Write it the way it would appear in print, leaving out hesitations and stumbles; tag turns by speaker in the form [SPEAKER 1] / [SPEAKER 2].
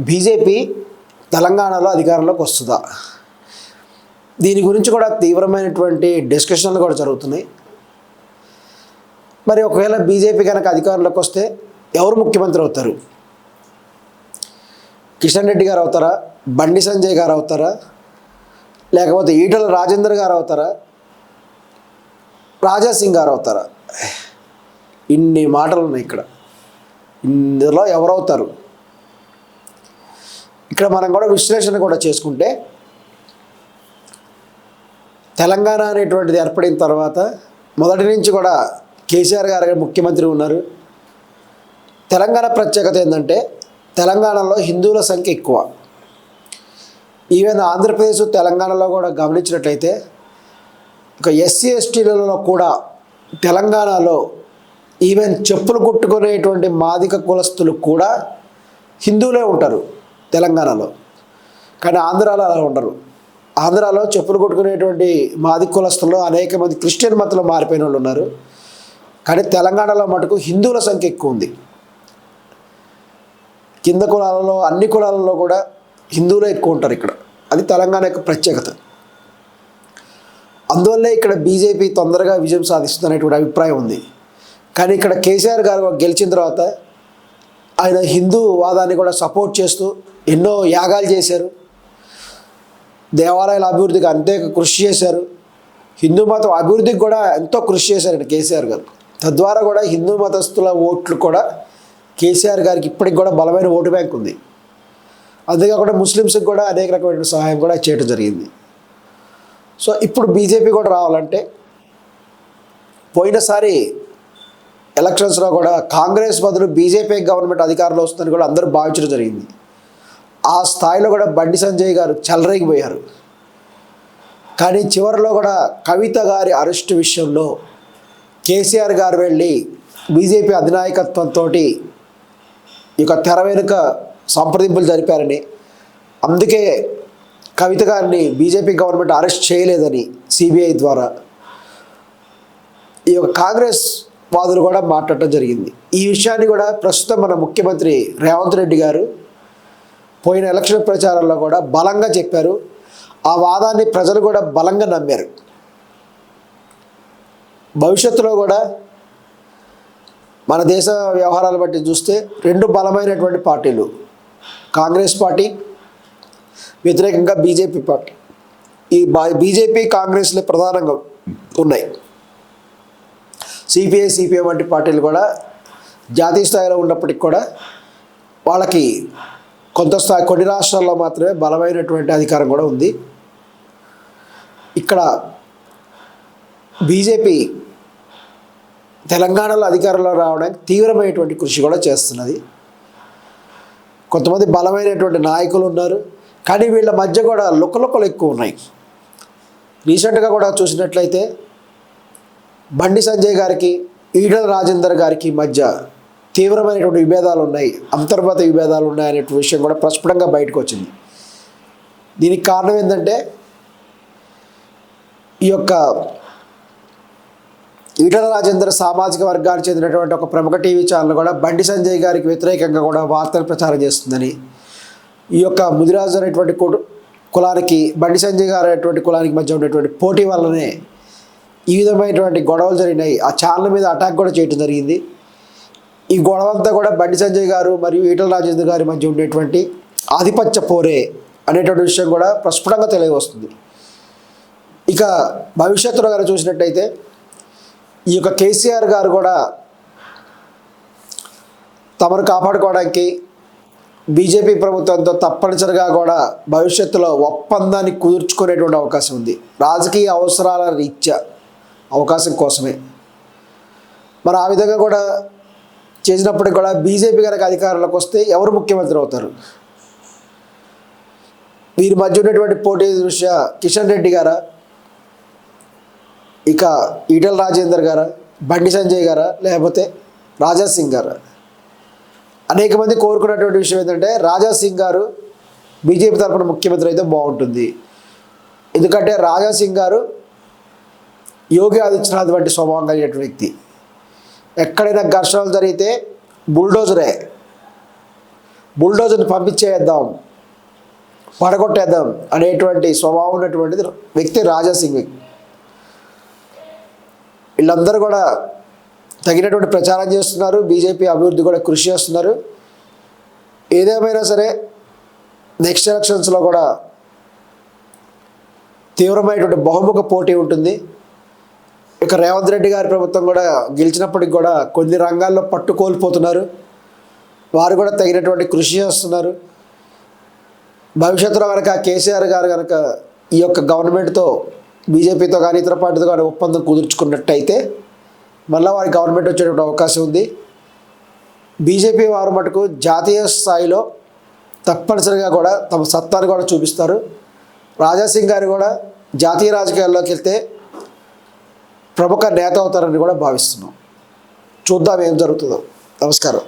[SPEAKER 1] BJP తెలంగాణలో అధికారంలోకి వస్తుందా? దీని గురించి కూడా తీవ్రమైనటువంటి డిస్కషన్లు కూడా జరుగుతున్నాయి. మరి ఒకవేళ బీజేపీ కనుక అధికారంలోకి వస్తే ఎవరు ముఖ్యమంత్రి అవుతారు? కిషన్ రెడ్డి గారు అవుతారా? బండి సంజయ్ గారు అవుతారా? లేకపోతే ఈటల రాజేందర్ గారు అవుతారా? రాజా సింగ్ గారు అవుతారా? ఇన్ని మాటలు ఉన్నాయి ఇక్కడ. ఇందులో ఎవరవుతారు? ఇక్కడ మనం కూడా విశ్లేషణ కూడా చేసుకుంటే, తెలంగాణ అనేటువంటిది ఏర్పడిన తర్వాత మొదటి నుంచి కూడా కేసీఆర్ గారు ముఖ్యమంత్రి ఉన్నారు. తెలంగాణ ప్రత్యేకత ఏంటంటే తెలంగాణలో హిందువుల సంఖ్య ఎక్కువ. ఈవెన్ ఆంధ్రప్రదేశ్ తెలంగాణలో కూడా గమనించినట్లయితే ఒక ఎస్సీ ఎస్టీలలో కూడా తెలంగాణలో ఈవెన్ చెప్పులు కుట్టుకునేటువంటి మాదిక కులస్తులు కూడా హిందువులే ఉంటారు తెలంగాణలో. కానీ ఆంధ్రాలో అలా ఉండరు. ఆంధ్రాలో చెప్పులు కొట్టుకునేటువంటి మాదిక కులస్తుల్లో అనేక మంది క్రిస్టియన్ మతంలో మారిపోయిన వాళ్ళు ఉన్నారు. కానీ తెలంగాణలో మటుకు హిందువుల సంఖ్య ఎక్కువ ఉంది. కింద కులాలలో అన్ని కులాలలో కూడా హిందువులే ఎక్కువ ఉంటారు ఇక్కడ. అది తెలంగాణ యొక్క ప్రత్యేకత. అందువల్లే ఇక్కడ బీజేపీ తొందరగా విజయం సాధిస్తుందనేటువంటి అభిప్రాయం ఉంది. కానీ ఇక్కడ కేసీఆర్ గారు గెలిచిన తర్వాత ఆయన హిందూ వాదాన్ని కూడా సపోర్ట్ చేస్తూ ఎన్నో యాగాలు చేశారు. దేవాలయాల అభివృద్ధికి అంతే కృషి చేశారు. హిందూ మతం అభివృద్ధికి కూడా ఎంతో కృషి చేశారు కేసీఆర్ గారు. తద్వారా కూడా హిందూ మతస్థుల ఓట్లు కూడా కేసీఆర్ గారికి ఇప్పటికి కూడా బలమైన ఓటు బ్యాంక్ ఉంది. అంతేకాకుండా ముస్లిమ్స్కి కూడా అనేక రకమైన సహాయం కూడా చేయడం జరిగింది. సో ఇప్పుడు బీజేపీ కూడా రావాలంటే, పోయినసారి ఎలక్షన్స్లో కూడా కాంగ్రెస్ బదులు బీజేపీ గవర్నమెంట్ అధికారంలో వస్తుందని కూడా అందరూ భావించడం జరిగింది. ఆ స్థాయిలో కూడా బండి సంజయ్ గారు చెలరేగిపోయారు. కానీ చివరిలో కూడా కవిత గారి అరెస్టు విషయంలో కేసీఆర్ గారు వెళ్ళి బీజేపీ అధినాయకత్వంతో ఇక తెర వెనుక సంప్రదింపులు జరిపారని, అందుకే కవిత గారిని బీజేపీ గవర్నమెంట్ అరెస్ట్ చేయలేదని సిబిఐ ద్వారా ఈ యొక్క కాంగ్రెస్ వాదులు కూడా మాట్లాడటం జరిగింది. ఈ విషయాన్ని కూడా ప్రస్తుతం మన ముఖ్యమంత్రి రేవంత్ రెడ్డి గారు పోయిన ఎలక్షన్ ప్రచారంలో కూడా బలంగా చెప్పారు. ఆ వాదాన్ని ప్రజలు కూడా బలంగా నమ్మారు. భవిష్యత్తులో కూడా మన దేశ వ్యవహారాలు బట్టి చూస్తే రెండు బలమైనటువంటి పార్టీలు, కాంగ్రెస్ పార్టీ వ్యతిరేకంగా బీజేపీ పార్టీ. ఈ బీజేపీ కాంగ్రెస్లే ప్రధానంగా ఉన్నాయి. సిపిఐ సిపిఎం వంటి పార్టీలు కూడా జాతీయ స్థాయిలో ఉన్నప్పటికీ కూడా వాళ్ళకి కొన్ని రాష్ట్రాల్లో మాత్రమే బలమైనటువంటి అధికారం కూడా ఉంది. ఇక్కడ బీజేపీ తెలంగాణలో అధికారంలో రావడానికి తీవ్రమైనటువంటి కృషి కూడా చేస్తున్నది. కొంతమంది బలమైనటువంటి నాయకులు ఉన్నారు. కానీ వీళ్ళ మధ్య కూడా లుకలుకలు ఎక్కువ ఉన్నాయి. రీసెంట్గా కూడా చూసినట్లయితే బండి సంజయ్ గారికి ఈటల రాజేందర్ గారికి మధ్య తీవ్రమైనటువంటి విభేదాలు ఉన్నాయి, అంతర్గత విభేదాలు ఉన్నాయనే విషయం కూడా ప్రస్ఫుటంగా బయటకు వచ్చింది. దీనికి కారణం ఏంటంటే ఈ యొక్క ఈటల రాజేందర్ సామాజిక వర్గానికి చెందినటువంటి ఒక ప్రముఖ టీవీ ఛానల్ కూడా బండి సంజయ్ గారికి వ్యతిరేకంగా కూడా వార్తలు ప్రచారం చేస్తుందని, ఈ యొక్క ముదిరాజు అనేటువంటి కులానికి బండి సంజయ్ గారు అనేటువంటి కులానికి మధ్య ఉన్నటువంటి పోటీ వల్లనే ఈ విధమైనటువంటి గొడవలు జరిగినాయి. ఆ ఛానల్ మీద అటాక్ కూడా చేయడం జరిగింది. ఈ గొడవ అంతా కూడా బండి సంజయ్ గారు మరియు ఈటల రాజేందర్ గారి మధ్య ఉండేటువంటి ఆధిపత్య పోరే అనేటువంటి విషయం కూడా ప్రస్ఫుటంగా తెలియవస్తుంది. ఇక భవిష్యత్తులో గారు చూసినట్టయితే ఈ యొక్క కేసీఆర్ గారు కూడా తమను కాపాడుకోవడానికి బీజేపీ ప్రభుత్వంతో తప్పనిసరిగా కూడా భవిష్యత్తులో ఒప్పందాన్ని కుదుర్చుకునేటువంటి అవకాశం ఉంది. రాజకీయ అవసరాల రీత్యా అవకాశం కోసమే మరి ఆ విధంగా కూడా చేసినప్పటికి కూడా బీజేపీ కనుక అధికారంలోకి వస్తే ఎవరు ముఖ్యమంత్రి అవుతారు? వీరి మధ్య ఉన్నటువంటి పోటీ దృష్ట్యా కిషన్ రెడ్డి గారా, ఇక ఈటల రాజేందర్ గారా, బండి సంజయ్ గారా, లేకపోతే రాజా సింగ్ గారా? అనేక మంది కోరుకున్నటువంటి విషయం ఏంటంటే రాజా సింగ్ గారు బీజేపీ తరఫున ముఖ్యమంత్రి అయితే బాగుంటుంది. ఎందుకంటే రాజా సింగ్ గారు యోగి ఆదిత్యనాథ్ వంటి స్వభావం కలిగినటువంటి వ్యక్తి. ఎక్కడైనా ఘర్షణలు జరిగితే బుల్డోజరే, బుల్డోజర్ని పంపించేద్దాం, పడగొట్టేద్దాం అనేటువంటి స్వభావం ఉన్నటువంటిది వ్యక్తి రాజాసింగ్. వీళ్ళందరూ కూడా తగినటువంటి ప్రచారం చేస్తున్నారు, బీజేపీ అభివృద్ధి కూడా కృషి చేస్తున్నారు. ఏదేమైనా సరే నెక్స్ట్ ఎలక్షన్స్లో కూడా తీవ్రమైనటువంటి బహుముఖ పోటీ ఉంటుంది. ఇక రేవంత్ రెడ్డి గారి ప్రభుత్వం కూడా గెలిచినప్పటికి కూడా కొన్ని రంగాల్లో పట్టు కోల్పోతున్నారు. వారు కూడా తగినటువంటి కృషి చేస్తున్నారు. భవిష్యత్తులో కనుక కేసీఆర్ గారు కనుక ఈ యొక్క గవర్నమెంట్తో బీజేపీతో కానీ ఇతర పార్టీతో కానీ ఒప్పందం కుదుర్చుకున్నట్టయితే మళ్ళీ వారి గవర్నమెంట్ వచ్చేటువంటి అవకాశం ఉంది. బీజేపీ వారు మటుకు జాతీయ స్థాయిలో తప్పనిసరిగా కూడా తమ సత్తాను కూడా చూపిస్తారు. రాజాసింగ్ గారు కూడా జాతీయ రాజకీయాల్లోకి వెళ్తే ప్రముఖ నేత అవుతారని కూడా భావిస్తున్నాం. చూద్దాం ఏం జరుగుతుందో. నమస్కారం.